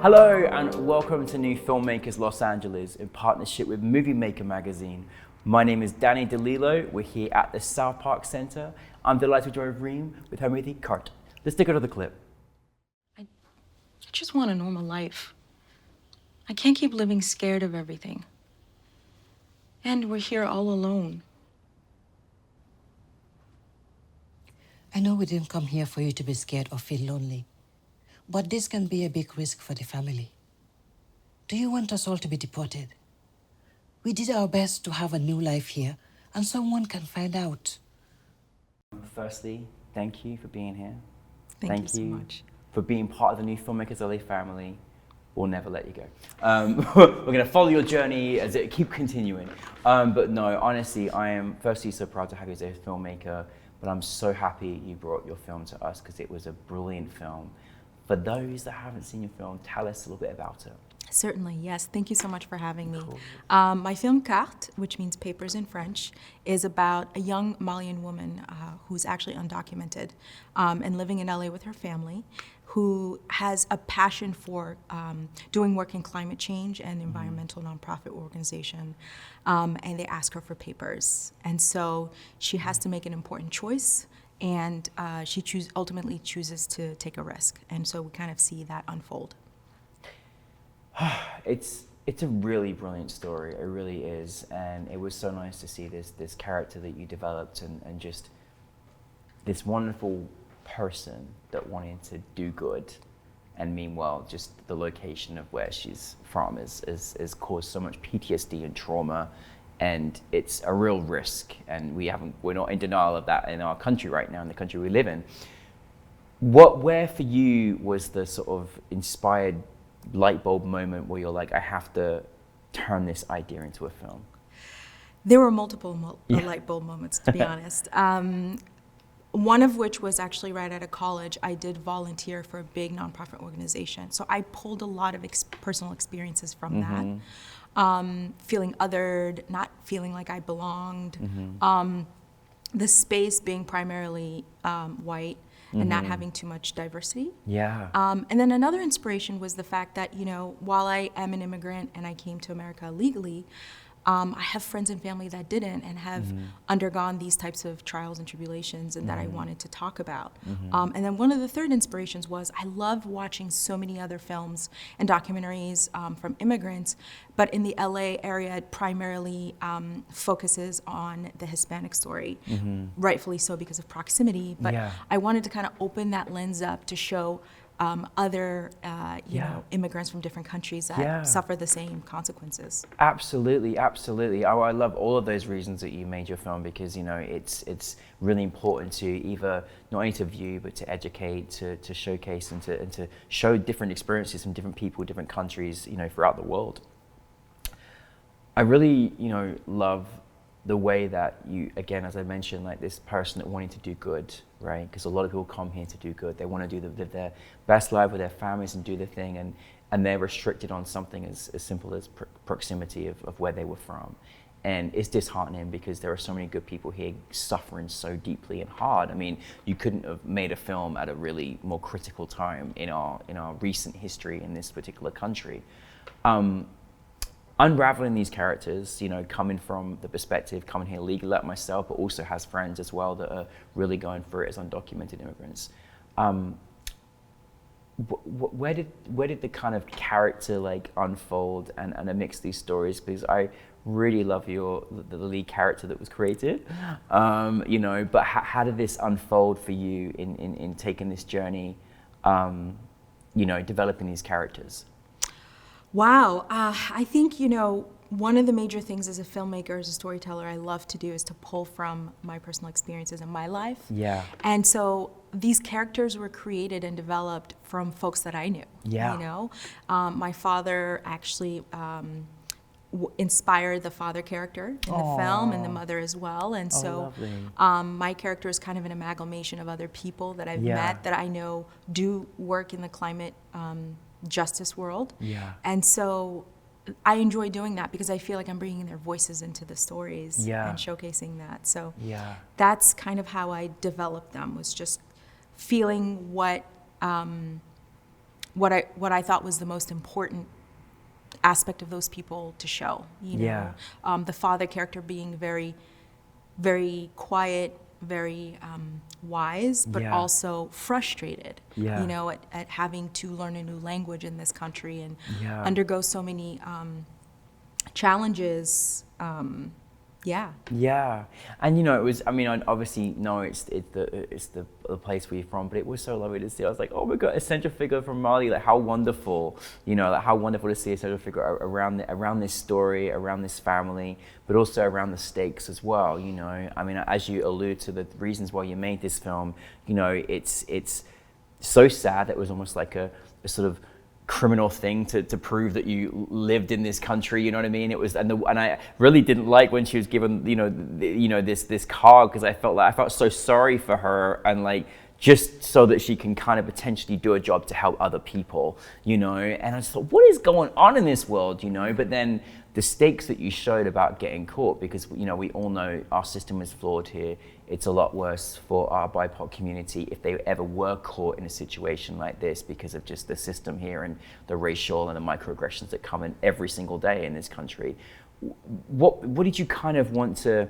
Hello and welcome to New Filmmakers Los Angeles in partnership with Movie Maker magazine. My name is Danny DeLillo. We're here at the South Park Center. I'm delighted to join Rhym with her movie Cart. Let's take a look at the clip. I just want a normal life. I can't keep living scared of everything. And we're here all alone. I know we didn't come here for you to be scared or feel lonely, but this can be a big risk for the family. Do you want us all to be deported? We did our best to have a new life here, and someone can find out. Firstly, thank you for being here. Thank you so much. For being part of the New Filmmakers LA family. We'll never let you go. We're going to follow your journey as it keep continuing. But no, honestly, I am firstly so proud to have you as a filmmaker, but I'm so happy you brought your film to us because it was a brilliant film. For those that haven't seen your film, tell us a little bit about it. Certainly, yes. Thank you so much for having me. Cool. My film Carte, which means papers in French, is about a young Malian woman who's actually undocumented and living in LA with her family, who has a passion for doing work in climate change and environmental nonprofit organization, and they ask her for papers. And so she has to make an important choice, and she ultimately chooses to take a risk. And so we kind of see that unfold. It's a really brilliant story, it really is, and it was so nice to see this character that you developed and just this wonderful person that wanted to do good, and meanwhile just the location of where she's from is caused so much PTSD and trauma, and it's a real risk, and we're not in denial of that in our country right now, in the country we live in. Where for you was the sort of inspired light bulb moment where you're like, I have to turn this idea into a film? There were multiple light bulb moments, to be honest. One of which was actually right out of college. I did volunteer for a big nonprofit organization. So I pulled a lot of personal experiences from that. Feeling othered, not feeling like I belonged. The space being primarily white, and not having too much diversity. Yeah. And then another inspiration was the fact that, you know, while I am an immigrant and I came to America legally, I have friends and family that didn't and have undergone these types of trials and tribulations, and that I wanted to talk about. And then one of the third inspirations was I love watching so many other films and documentaries from immigrants, but in the LA area it primarily focuses on the Hispanic story, rightfully so because of proximity, but I wanted to kind of open that lens up to show other you know, immigrants from different countries that suffer the same consequences. Absolutely, absolutely. I love all of those reasons that you made your film, because you know it's really important to either not only to view but to educate, to showcase and to show different experiences from different people, different countries, you know, throughout the world. I really, you know, love the way that you, again, as I mentioned, like this person that wanted to do good, right? Because a lot of people come here to do good. They want to live their best life with their families and do their thing, and they're restricted on something as simple as proximity of where they were from. And it's disheartening because there are so many good people here suffering so deeply and hard. I mean, you couldn't have made a film at a really more critical time in our recent history in this particular country. Unraveling these characters, you know, coming from the perspective, coming here legally like myself, but also has friends as well that are really going through it as undocumented immigrants. Where did the kind of character like unfold and amidst these stories? Because I really love the lead character that was created, you know, but how did this unfold for you in taking this journey, you know, developing these characters? Wow, I think, you know, one of the major things as a filmmaker, as a storyteller, I love to do is to pull from my personal experiences in my life. Yeah. And so these characters were created and developed from folks that I knew. Yeah. You know, my father actually inspired the father character in the film, and the mother as well. And so my character is kind of an amalgamation of other people that I've met that I know do work in the climate justice world. And so I enjoy doing that because I feel like I'm bringing their voices into the stories and showcasing that. So that's kind of how I developed them, was just feeling what what I thought was the most important aspect of those people to show. You know, the father character being very, very quiet, very wise, but also frustrated. You know, at having to learn a new language in this country and undergo so many challenges. Yeah, and you know, it was. I mean, I obviously know it's the place where you're from, but it was so lovely to see. I was like, oh my god, a central figure from Mali. Like, how wonderful, you know, like how wonderful to see a central figure around this story, around this family, but also around the stakes as well. You know, I mean, as you allude to the reasons why you made this film, you know, it's so sad that it was almost like a sort of criminal thing to prove that you lived in this country, you know what I mean? It was, and I really didn't like when she was given, this card, because I felt so sorry for her, and like, just so that she can kind of potentially do a job to help other people, you know? And I just thought, what is going on in this world, you know? But then the stakes that you showed about getting caught, because, you know, we all know our system is flawed here. It's a lot worse for our BIPOC community if they ever were caught in a situation like this, because of just the system here and the racial and the microaggressions that come in every single day in this country. What did you kind of want to,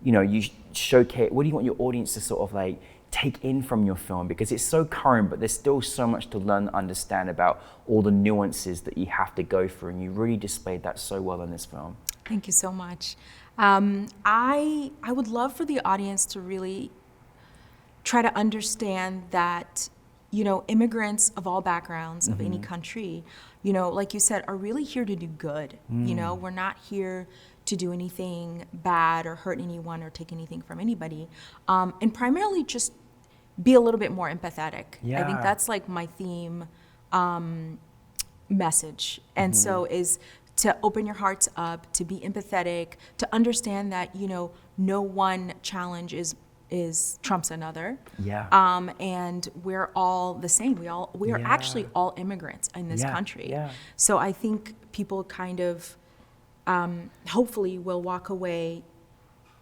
you know, you showcase, what do you want your audience to sort of like take in from your film? Because it's so current, but there's still so much to learn and understand about all the nuances that you have to go through, and you really displayed that so well in this film. Thank you so much. I would love for the audience to really try to understand that, you know, immigrants of all backgrounds, of any country, you know, like you said, are really here to do good. You know, we're not here to do anything bad or hurt anyone or take anything from anybody. And primarily just be a little bit more empathetic. I think that's like my theme message. And so is to open your hearts up, to be empathetic, to understand that, you know, no one challenge is trumps another. And we're all the same. We are actually all immigrants in this country. So I think people kind of hopefully will walk away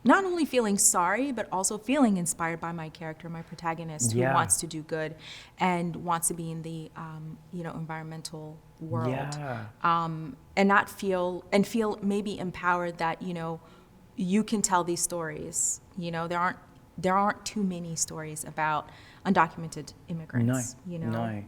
not only feeling sorry, but also feeling inspired by my character, my protagonist, who wants to do good and wants to be in the environmental world, and not feel maybe empowered that, you know, you can tell these stories. You know, there aren't too many stories about undocumented immigrants. No.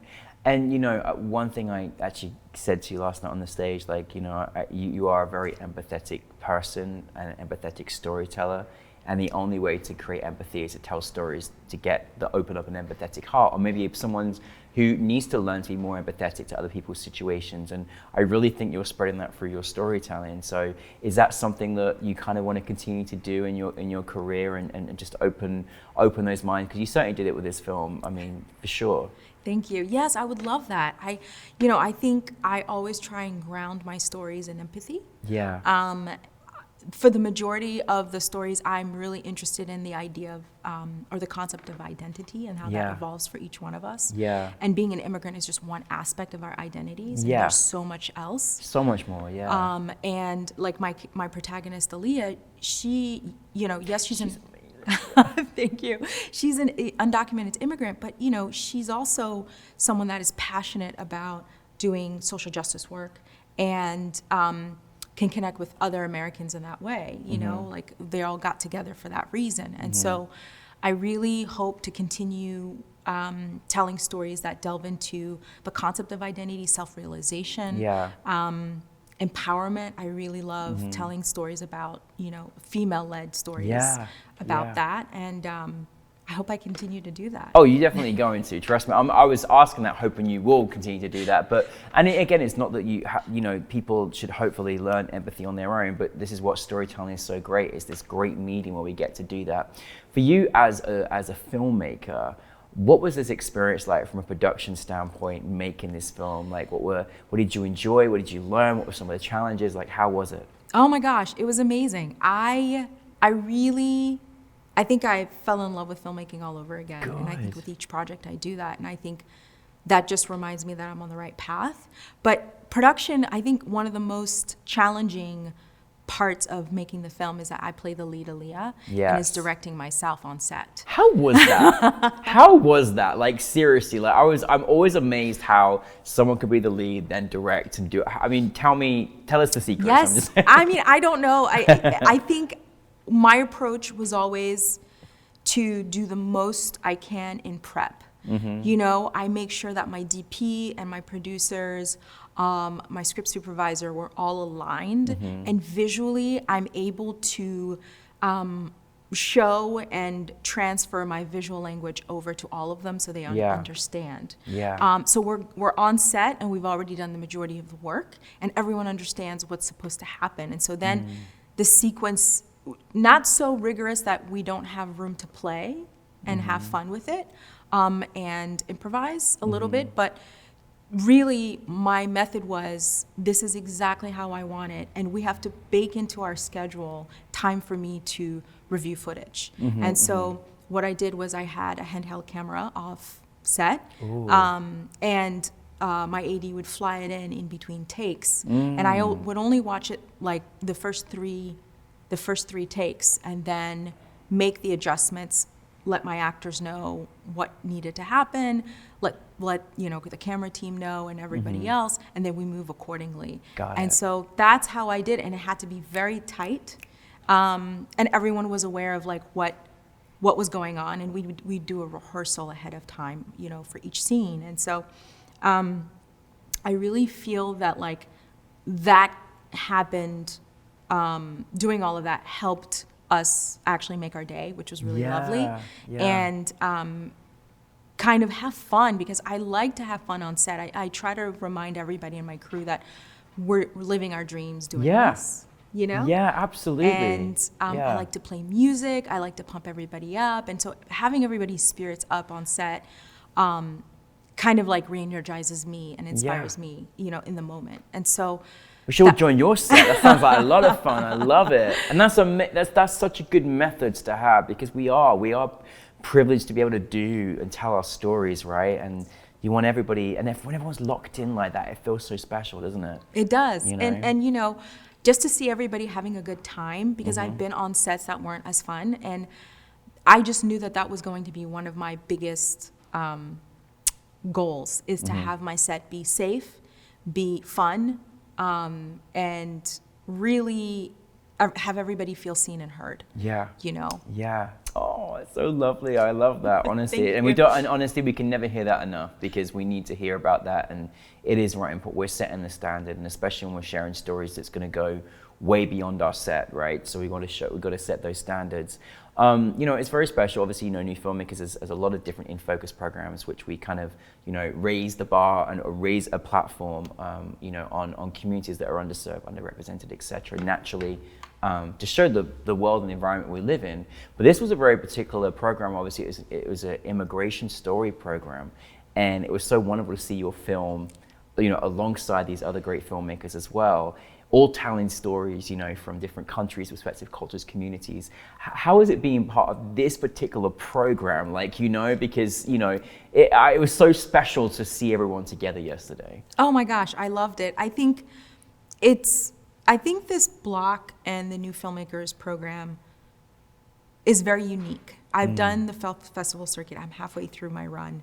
And you know, one thing I actually said to you last night on the stage, like, you know, you are a very empathetic person and an empathetic storyteller, and the only way to create empathy is to tell stories to open up an empathetic heart, or maybe if someone who needs to learn to be more empathetic to other people's situations. And I really think you're spreading that through your storytelling. So is that something that you kind of want to continue to do in your career, and just open those minds? Because you certainly did it with this film, I mean, for sure. Thank you. Yes, I would love that. I think I always try and ground my stories in empathy. For the majority of the stories, I'm really interested in the idea of, or the concept of identity and how that evolves for each one of us. And being an immigrant is just one aspect of our identities. And there's so much else. So much more, and like my protagonist, Aaliyah, she, you know, yes, she's thank you. She's an undocumented immigrant, but, you know, she's also someone that is passionate about doing social justice work and can connect with other Americans in that way. You know, like they all got together for that reason. And so I really hope to continue telling stories that delve into the concept of identity, self-realization, empowerment. I really love telling stories about, you know, female-led stories about that, and I hope I continue to do that. Oh, you're definitely going to, trust me. I was asking that, hoping you will continue to do that. But, and again, it's not that you know, people should hopefully learn empathy on their own, but this is what storytelling is so great. It's this great medium where we get to do that. For you as a filmmaker, what was this experience like from a production standpoint, making this film? Like, what did you enjoy? What did you learn? What were some of the challenges? Like, how was it? Oh my gosh, it was amazing. I think I fell in love with filmmaking all over again. Good. And I think with each project I do that. And I think that just reminds me that I'm on the right path. But production, I think one of the most challenging parts of making the film is that I play the lead Aaliyah, and Yes. is directing myself on set. How was that? How was that? Like, seriously, like I'm always amazed how someone could be the lead, then direct and do it. I mean, tell us the secrets. I'm Yes, just- I mean, I don't know. I think my approach was always to do the most I can in prep. You know, I make sure that my DP and my producers, my script supervisor were all aligned, and visually I'm able to show and transfer my visual language over to all of them so they Yeah. understand. Yeah. So we're on set and we've already done the majority of the work, and everyone understands what's supposed to happen. And so then the sequence, not so rigorous that we don't have room to play and have fun with it, and improvise a little bit, but really my method was, this is exactly how I want it, and we have to bake into our schedule time for me to review footage. And so what I did was I had a handheld camera off set, and my AD would fly it in between takes, and I would only watch it like the first three takes, and then make the adjustments, let my actors know what needed to happen, let you know, the camera team know, and everybody else, and then we move accordingly. Got and it. so that's how I did, and it had to be very tight, and everyone was aware of like what was going on, and we'd do a rehearsal ahead of time, you know, for each scene. And so I really feel that like that happened, doing all of that helped us actually make our day, which was really lovely. Yeah. And kind of have fun, because I like to have fun on set. I try to remind everybody in my crew that we're living our dreams doing this, you know? Yeah, absolutely. And I like to play music. I like to pump everybody up. And so having everybody's spirits up on set kind of like re-energizes me and inspires me, you know, in the moment. And so we should all join your set. That sounds like a lot of fun. I love it. And that's such a good methods to have, because we are privileged to be able to do and tell our stories, right? And you want everybody, and when everyone's locked in like that, it feels so special, doesn't it? it does. You know? And you know, just to see everybody having a good time, because I've been on sets that weren't as fun, and I just knew that was going to be one of my biggest goals, is to have my set be safe, be fun, and really have everybody feel seen and heard. Yeah. You know? Yeah. Oh, it's so lovely. I love that, honestly. Thank And you. and honestly, we can never hear that enough, because we need to hear about that. And it is right important. We're setting the standard, and especially when we're sharing stories that's going to go way beyond our set, right? So we've got to set those standards. You know, it's very special. Obviously, you know, New Filmmakers has a lot of different in-focus programs, which we kind of, you know, raise the bar and raise a platform, you know, on communities that are underserved, underrepresented, etc. Naturally, to show the world and the environment we live in. But this was a very particular program. Obviously, it was an immigration story program, and it was so wonderful to see your film, you know, alongside these other great filmmakers as well, all telling stories, you know, from different countries, respective cultures, communities. How is it being part of this particular program? Like, you know, because, you know, it was so special to see everyone together yesterday. Oh my gosh, I loved it. I think this block and the New Filmmakers program is very unique. I've done the festival circuit. I'm halfway through my run.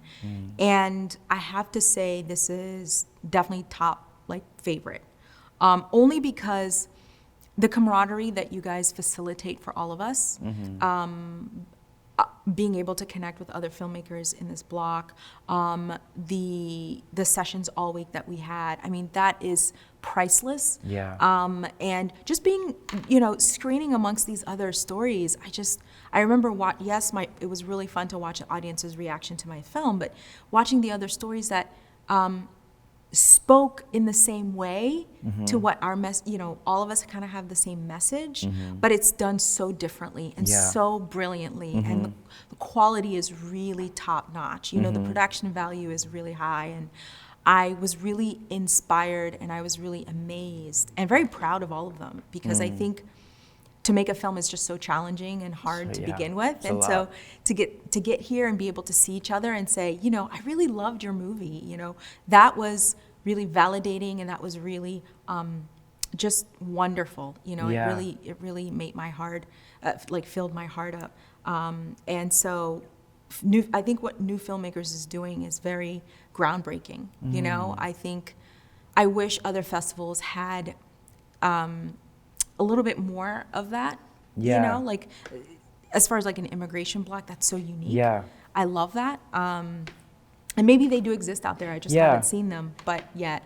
And I have to say, this is definitely top, like, favorite. Only because the camaraderie that you guys facilitate for all of us, being able to connect with other filmmakers in this block, the sessions all week that we had, I mean, that is priceless. Yeah. And just being, you know, screening amongst these other stories, I remember it was really fun to watch the audience's reaction to my film, but watching the other stories that spoke in the same way to what our you know, all of us kind of have the same message, but it's done so differently and so brilliantly, and the quality is really top notch. You know, the production value is really high, and I was really inspired, and I was really amazed and very proud of all of them, because I think to make a film is just so challenging and hard to begin with. It's a and so lot. to get here and be able to see each other and say, you know, I really loved your movie, you know, that was really validating, and that was really just wonderful. You know, Yeah. it really made my heart, like filled my heart up. And so, I think what New Filmmakers is doing is very groundbreaking. You know, I wish other festivals had a little bit more of that. Yeah. You know, like as far as like an immigration block, that's so unique. Yeah. I love that. And maybe they do exist out there. I just haven't seen them, but yeah.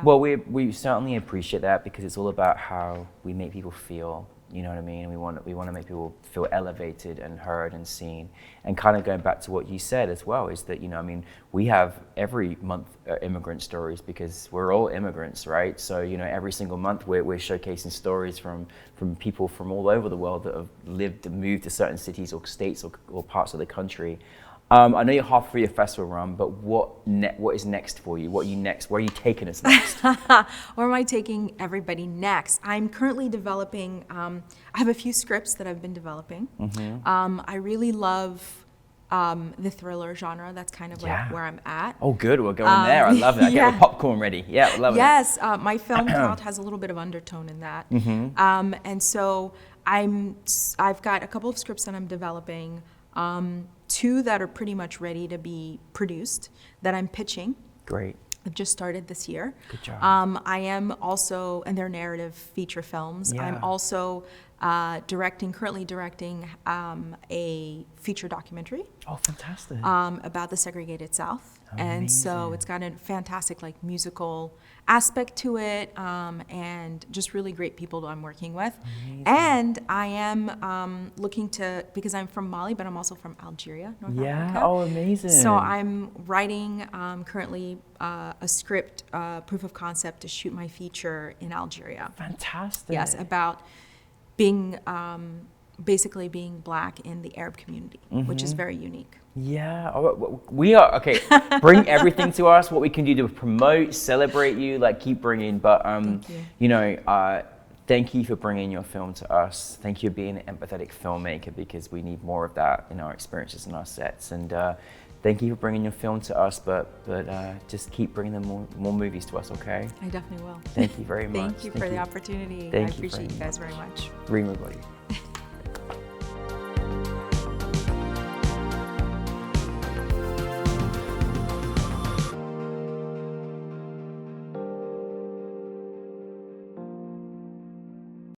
Well, we certainly appreciate that because it's all about how we make people feel. You know what I mean? We want to make people feel elevated and heard and seen. And kind of going back to what you said as well is that, you know, I mean, we have every month immigrant stories because we're all immigrants, right? So, you know, every single month we're showcasing stories from people from all over the world that have lived and moved to certain cities or states or parts of the country. I know you're half through your festival run, but what is next for you? What are you next? Where are you taking us next? Where am I taking everybody next? I'm currently developing, I have a few scripts that I've been developing. I really love the thriller genre. That's kind of like where I'm at. Oh, good. We're going there. I love it. I get my popcorn ready. Yeah, I love it. Yes, my film count has a little bit of undertone in that. And so I've got a couple of scripts that I'm developing. 2 that are pretty much ready to be produced that I'm pitching. Great. I've just started this year. Good job. I am also, and they're narrative feature films. Yeah. I'm also currently directing a feature documentary. Oh, fantastic. About the segregated South. Amazing. And so it's got a fantastic like musical aspect to it, and just really great people that I'm working with. Amazing. And I am looking to, because I'm from Mali, but I'm also from Algeria, North Africa. Oh, amazing. So I'm writing currently a script, proof of concept to shoot my feature in Algeria. Fantastic. Yes, about being, basically being Black in the Arab community, which is very unique. Yeah, we are, okay, bring everything to us, what we can do to promote, celebrate you, like keep bringing, but Thank you. you know, thank you for bringing your film to us. Thank you for being an empathetic filmmaker because we need more of that in our experiences and our sets. And thank you for bringing your film to us, but just keep bringing them more movies to us, okay? I definitely will. Thank you very much. Thank you for the opportunity. Thank I you appreciate very you guys very much. Rhym, everybody.